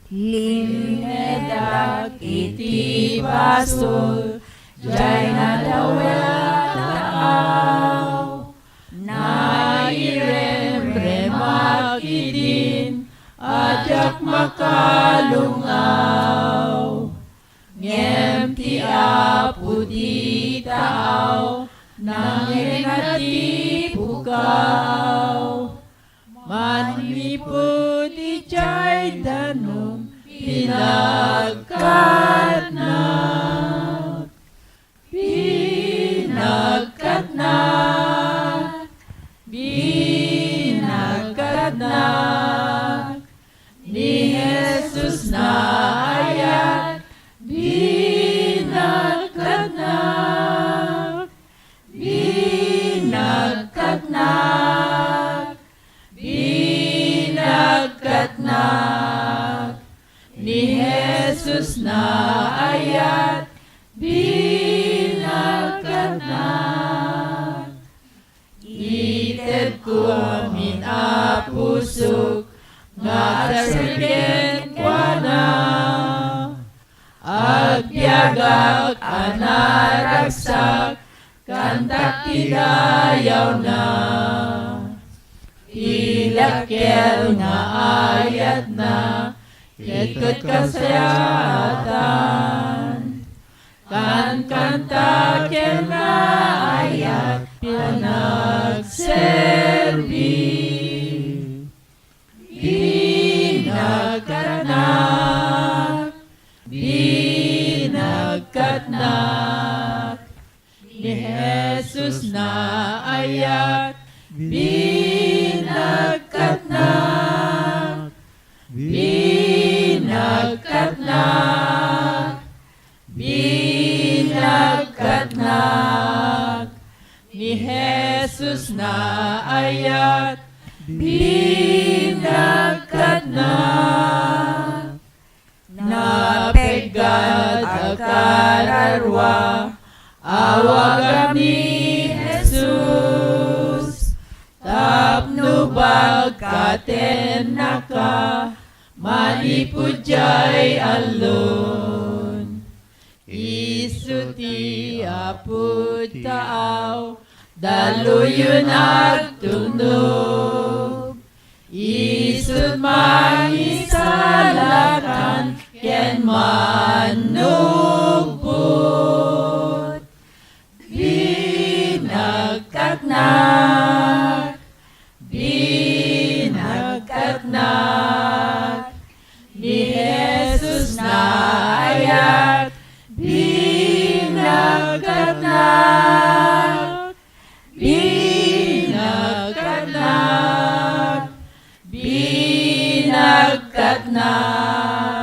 Linedak iti basol, jay nadawetaaw, nairemremak idin, ajak makalungaw. Ngem ti apo di taaw, nangin ati pukaw. Manipod ijay danom, pinagkatnak. Pinagkatnak, pinagkatnak, ni Jesus na ayat, pinagkatnak, pinagkatnak, pinagkatnak, ni Jesus na ayat, pinagkatnak. Ited ko amin apusok, nga tasagin kwa na, agbyagak anaragsak, kantak tidayaw na. Ilakel nga ayat na, ketkot kasayatan. Kanta kel nga ayat, pinagserbi. Pinagkatnak, pinagkatnak, ni Jesus na ayat, pinagkatnak, pinagkatnak, pinagkatnak, ni Jesus na ayat, pinagkatnak. Napegad akararwa, awag ni Jesus. Tapno bagkaten naka, manipudjay alon. Isuti apud taaw, daluyon agtunog. Isut mangisalakan, ken manugbot. Binagkatnak, binagkatnak, ni Jesus na ayat, binagkatnak, binagkatnak, binagkatnak.